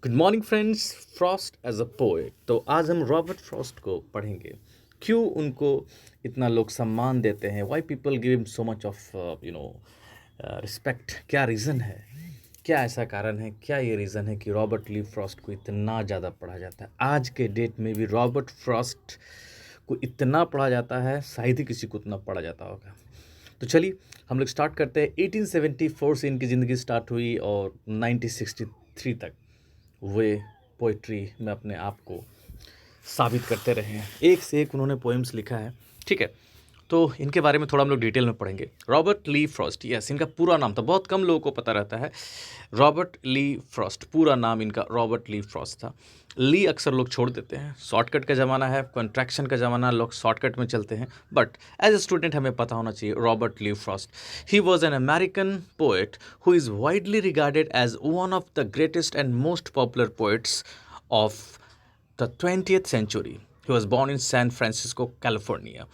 Good morning friends. Frost as a poet. तो आज हम रॉबर्ट फ्रॉस्ट को पढ़ेंगे। क्यों उनको इतना लोग सम्मान देते हैं, why people give him so much of respect. क्या रीज़न है, क्या ऐसा कारण है, क्या ये रीज़न है कि रॉबर्ट ली फ्रॉस्ट को इतना ज़्यादा पढ़ा जाता है। आज के डेट में भी रॉबर्ट फ्रॉस्ट को इतना पढ़ा जाता है, शायद ही किसी को उतना पढ़ा जाता होगा। तो चलिए हम लोग स्टार्ट करते हैं। 1874 से इनकी ज़िंदगी स्टार्ट हुई और 1963 तक वे पोइट्री में अपने आप को साबित करते रहे हैं। एक से एक उन्होंने पोएम्स लिखा है। ठीक है, तो इनके बारे में थोड़ा हम लोग डिटेल में पढ़ेंगे। रॉबर्ट ली फ्रॉस्ट, यस, इनका पूरा नाम था, बहुत कम लोगों को पता रहता है। रॉबर्ट ली फ्रॉस्ट, पूरा नाम इनका रॉबर्ट ली फ्रॉस्ट था। ली अक्सर लोग छोड़ देते हैं, शॉर्टकट का ज़माना है, कॉन्ट्रैक्शन का ज़माना, लोग शॉर्टकट में चलते हैं। बट एज ए स्टूडेंट हमें पता होना चाहिए Robert Lee Frost, he was an American poet who is widely regarded as one of the greatest and most popular poets of the 20th century. He was born in San Francisco, California.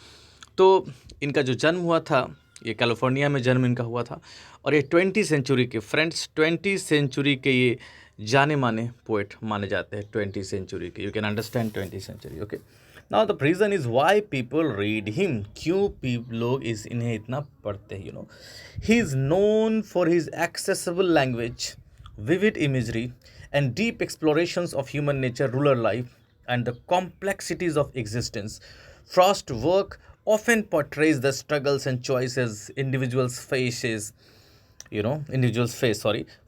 तो इनका जो जन्म हुआ था, ये California में जन्म इनका हुआ था। और ये 20th सेंचुरी के फ्रेंड्स, 20th सेंचुरी के ये जाने माने पोएट माने जाते हैं। 20th सेंचुरी के, you can understand 20th century. Okay, now the reason is why people read him. क्यों लोग इन्हें इतना पढ़ते हैं, he is known for his accessible language, vivid imagery, and deep explorations of human nature, rural life, and the complexities of existence. Frost's work often portrays the struggles and choices individuals face.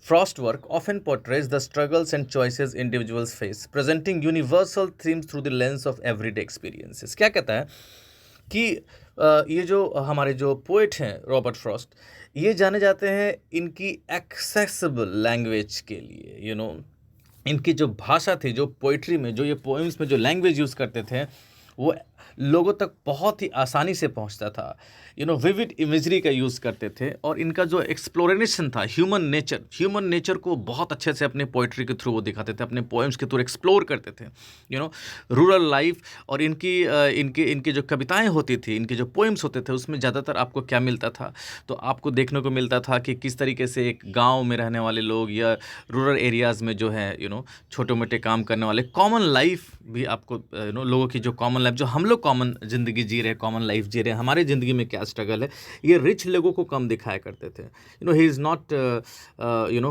Frost's work often portrays the struggles and choices individuals face, presenting universal themes through the lens of everyday experiences. क्या कहता है कि ये जो हमारे जो poet हैं Robert Frost, ये जाने जाते हैं इनकी एक्सेसिबल लैंग्वेज के लिए। इनकी जो भाषा थी, जो पोइट्री में, जो ये पोएम्स में जो लैंग्वेज यूज़ करते थे, वो लोगों तक बहुत ही आसानी से पहुंचता था। विविड इमेजरी का यूज़ करते थे। और इनका जो एक्सप्लोरेशन था ह्यूमन नेचर को बहुत अच्छे से अपने पोइट्री के थ्रू वो दिखाते थे, अपने पोएम्स के थ्रू एक्सप्लोर करते थे। Rural life. और इनकी जो कविताएं होती थी, इनके जो पोएम्स होते थे, उसमें ज़्यादातर आपको क्या मिलता था, तो आपको देखने को मिलता था कि किस तरीके से एक गाँव में रहने वाले लोग या रूरल एरियाज़ में जो है छोटे मोटे काम करने वाले, कॉमन लाइफ भी आपको लोगों की जो कॉमन लाइफ, जो हम लोग कॉमन ज़िंदगी जी रहे हैं, कॉमन लाइफ जी रहे हैं, हमारे ज़िंदगी में क्या स्ट्रगल है, ये रिच लोगों को कम दिखाया करते थे। He is not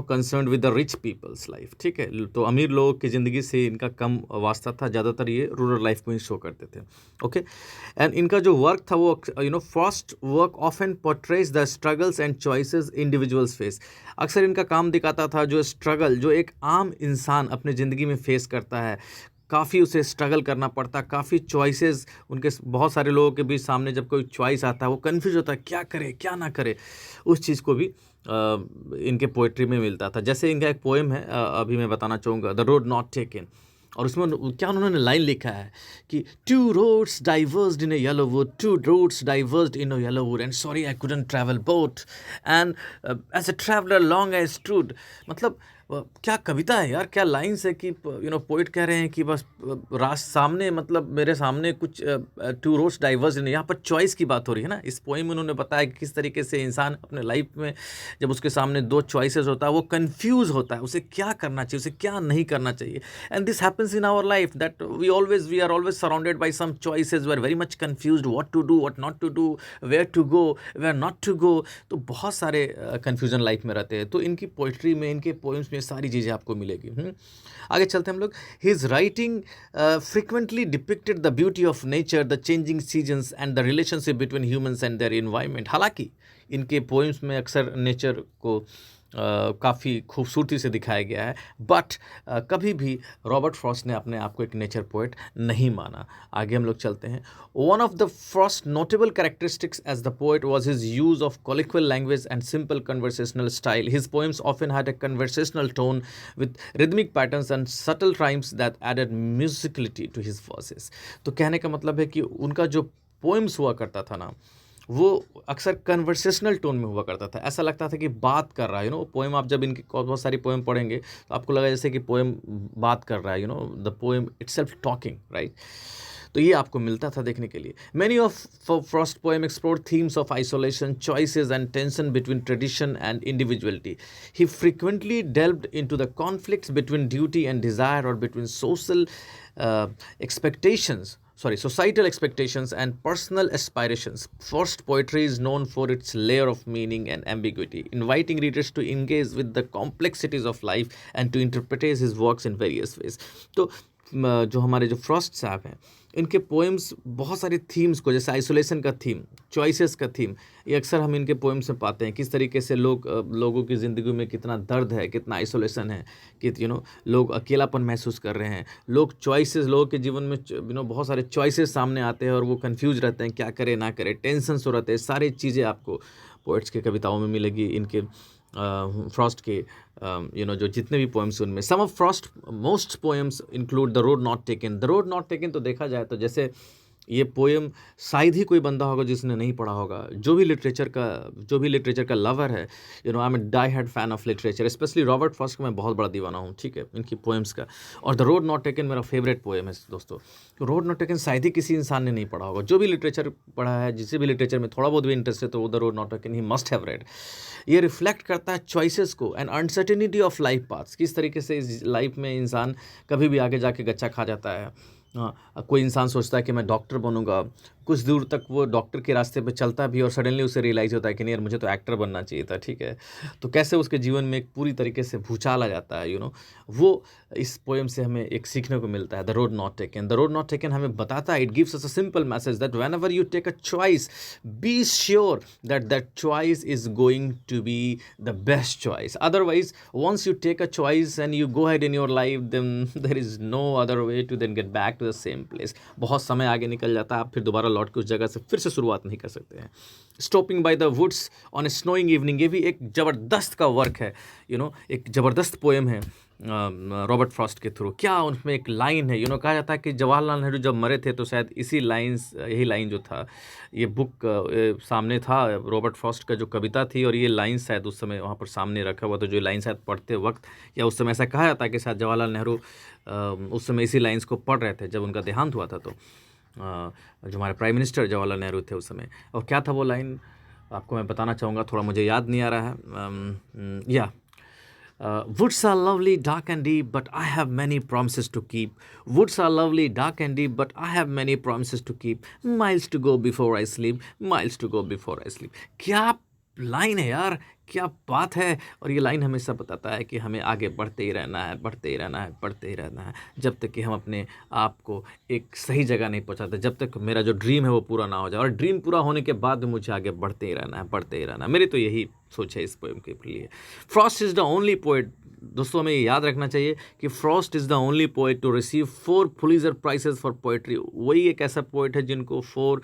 concerned with the rich people's life. ठीक है, तो अमीर लोगों की ज़िंदगी से इनका कम वास्ता था, ज़्यादातर ये रूरल लाइफ को ही शो करते थे। ओके, एंड इनका जो वर्क था वो first work often portrays the struggles and choices individuals face. अक्सर इनका काम दिखाता था जो स्ट्रगल, जो एक आम इंसान अपने ज़िंदगी में फेस करता है, काफ़ी उसे स्ट्रगल करना पड़ता, काफ़ी चॉइसेस उनके, बहुत सारे लोगों के बीच सामने जब कोई चॉइस आता है, वो कन्फ्यूज होता है क्या करे क्या ना करे। उस चीज़ को भी इनके पोइट्री में मिलता था। जैसे इनका एक पोएम है, अभी मैं बताना चाहूँगा, द रोड नॉट टेकन। और उसमें क्या उन्होंने लाइन लिखा है कि two roads diverged in a yellow wood, two roads diverged in a yellow wood, and sorry I couldn't travel both, and as a traveller long I stood. मतलब क्या कविता है यार, क्या लाइन्स है कि पोइट कह रहे हैं कि बस सामने, मतलब मेरे सामने कुछ टू रोड्स डाइवर्स इन, यहाँ पर चॉइस की बात हो रही है ना। इस पोइम में उन्होंने बताया कि किस तरीके से इंसान अपने लाइफ में जब उसके सामने दो चॉइसेस होता है, वो कंफ्यूज होता है, उसे क्या करना चाहिए, उसे क्या नहीं करना चाहिए। And this happens in our life that we are always surrounded by some choices, we are very much confused what to do, what not to do, where to go, where not to go. तो बहुत सारे confusion life में रहते हैं। तो इनकी poetry में, इनके पोइम्स में सारी चीज़ें आपको मिलेगी। आगे चलते हैं हम लोग। His writing frequently depicted the beauty of nature, the changing seasons and the relationship between humans and their environment. हालांकि इनके पोइम्स में अक्सर नेचर को काफ़ी खूबसूरती से दिखाया गया है, बट कभी भी रॉबर्ट फ्रॉस्ट ने अपने आप को एक नेचर पोएट नहीं माना। आगे हम लोग चलते हैं। One of the first notable characteristics as the poet was his use of colloquial language and simple conversational style. His poems often had a conversational tone with rhythmic patterns and subtle rhymes that added musicality to his verses. तो कहने का मतलब है कि उनका जो poems हुआ करता था ना, वो अक्सर कन्वर्सेशनल टोन में हुआ करता था। ऐसा लगता था कि बात कर रहा है। पोएम आप जब इनकी बहुत सारी पोएम पढ़ेंगे तो आपको लगा जैसे कि पोएम बात कर रहा है, the poem itself talking, right. तो ये आपको मिलता था देखने के लिए। Many of Frost poem explore themes of isolation, choices and tension between tradition and individuality. He frequently delved into the conflicts between duty and desire, or between uh, societal expectations and personal aspirations. Frost poetry is known for its layer of meaning and ambiguity, inviting readers to engage with the complexities of life and to interpret his works in various ways. तो जो हमारे जो Frost साहब हैं, इनके poems बहुत सारे themes को, जैसे आइसोलेशन का थीम, चॉइसेस का थीम, ये अक्सर हम इनके पोएम्स में पाते हैं। किस तरीके से लोगों की ज़िंदगी में कितना दर्द है, कितना आइसोलेशन है, कि लोग अकेलापन महसूस कर रहे हैं। लोगों के जीवन में बहुत सारे चॉइसेस सामने आते हैं और वो कंफ्यूज रहते हैं, क्या करें ना करें, टेंशन हो रहते हैं। सारी चीज़ें आपको पोएट्स के कविताओं में मिलेगी, इनके फ्रॉस्ट के जो जितने भी पोएम्स उनमें। Some of Frost most poems include the road not taken. The road not taken तो देखा जाए तो जैसे ये पोएम शायद ही कोई बंदा होगा जिसने नहीं पढ़ा होगा। जो भी लिटरेचर का लवर है, I am a die hard fan of literature, especially Robert Frost का मैं बहुत बड़ा दीवाना हूँ, ठीक है, इनकी पोएम्स का। और द रोड नॉट टेकन मेरा फेवरेट पोएम है दोस्तों। रोड नॉट टेकन शायद ही किसी इंसान ने नहीं पढ़ा होगा। जो भी लिटरेचर पढ़ा है, जिसे भी लिटरेचर में थोड़ा बहुत भी इंटरेस्ट है, तो वो the road not taken he must have read. ये रिफ्लेक्ट करता है चॉइसेस को and uncertainty of life paths. किस तरीके से इस लाइफ में इंसान कभी भी आगे जाके गच्चा खा जाता है। कोई इंसान सोचता है कि मैं डॉक्टर बनूंगा, कुछ दूर तक वो डॉक्टर के रास्ते पे चलता भी और सडनली उसे रियलाइज़ होता है कि नहीं यार, मुझे तो एक्टर बनना चाहिए था, ठीक है। तो कैसे उसके जीवन में एक पूरी तरीके से भूचाल आ जाता है, वो इस पोएम से हमें एक सीखने को मिलता है। The road not taken, the road not taken हमें बताता है, it gives us a simple message that whenever you take a choice, be sure that that choice is going to be the best choice. Otherwise once you take a choice and you go head in your life, then there is no other way to then get back to the same place. बहुत समय आगे निकल जाता है, आप फिर दोबारा लौट के उस जगह से फिर से शुरुआत नहीं कर सकते हैं। Stopping by the woods on a snowing evening, ये भी एक ज़बरदस्त का वर्क है, एक ज़बरदस्त पोएम है रॉबर्ट फ्रॉस्ट के थ्रू। क्या उसमें एक लाइन है, कहा जाता है कि जवाहरलाल नेहरू जब मरे थे तो शायद यही लाइन जो था, ये बुक सामने था, रॉबर्ट फ्रॉस्ट का जो कविता थी, और ये लाइन शायद उस समय वहाँ पर सामने रखा हुआ था। जो लाइन शायद पढ़ते वक्त, या उस समय ऐसा कहा जाता है कि शायद जवाहरलाल नेहरू उस समय इसी लाइन्स को पढ़ रहे थे जब उनका देहांत हुआ था। तो जो हमारे प्राइम मिनिस्टर जवाहरलाल नेहरू थे उस समय, और क्या था वो लाइन, आपको मैं बताना चाहूँगा, थोड़ा मुझे याद नहीं आ रहा है। Woods are lovely, dark and deep, but I have many promises to keep. Woods are lovely, dark and deep, but I have many promises to keep. Miles to go before I sleep, miles to go before I sleep. क्या line है यार, क्या बात है। और ये line हमेशा बताता है कि हमें आगे बढ़ते ही रहना है, बढ़ते ही रहना है, बढ़ते ही रहना है, जब तक कि हम अपने आप को एक सही जगह नहीं पहुंचाते, जब तक मेरा जो ड्रीम है वो पूरा ना हो जाए। और ड्रीम पूरा होने के बाद मुझे आगे बढ़ते ही रहना है, बढ़ते ही रहना है। मेरी तो यही सोच है इस पोएम के लिए। Frost is the only poet, दोस्तों हमें ये याद रखना चाहिए कि Frost is the only poet to receive 4 Pulitzer prizes for poetry. वही एक ऐसा पोएट है जिनको 4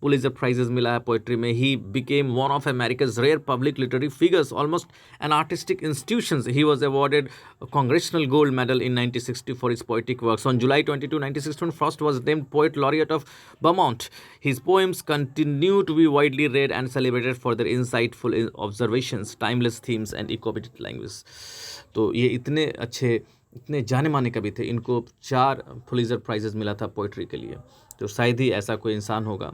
पुलित्ज़र प्राइजेस मिला है पोएट्री में। He became one of America's rare public literary figures, almost an artistic institutions. He was awarded Congressional gold medal in 1960 for his poetic works. On July 22, 1961, Frost was named poet laureate of Vermont. His poems continue to be widely read and celebrated for their insightful observations, timeless themes, and eco-poetic language. तो ये इतने जाने माने कवि थे, इनको 4 Pulitzer prices मिला था पोइट्री के लिए। तो शायद ही ऐसा कोई इंसान होगा,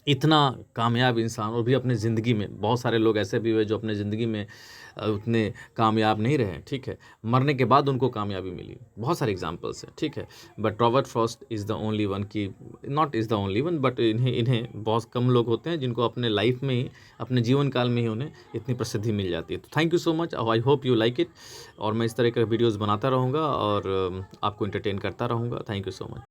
इतना कामयाब इंसान, और भी अपने ज़िंदगी में बहुत सारे लोग ऐसे भी हुए जो अपने ज़िंदगी में उतने कामयाब नहीं रहे, ठीक है, मरने के बाद उनको कामयाबी मिली। बहुत सारे एग्जांपल्स हैं, ठीक है, but Robert Frost is the only one, की not is the only one, but इन्हें बहुत कम लोग होते हैं जिनको अपने लाइफ में ही, अपने जीवन काल में ही उन्हें इतनी प्रसिद्धि मिल जाती है। तो thank you so much, I hope you like it, और मैं इस तरह के वीडियोज़ बनाता रहूँगा और आपको इंटरटेन करता रहूँगा। Thank you so much.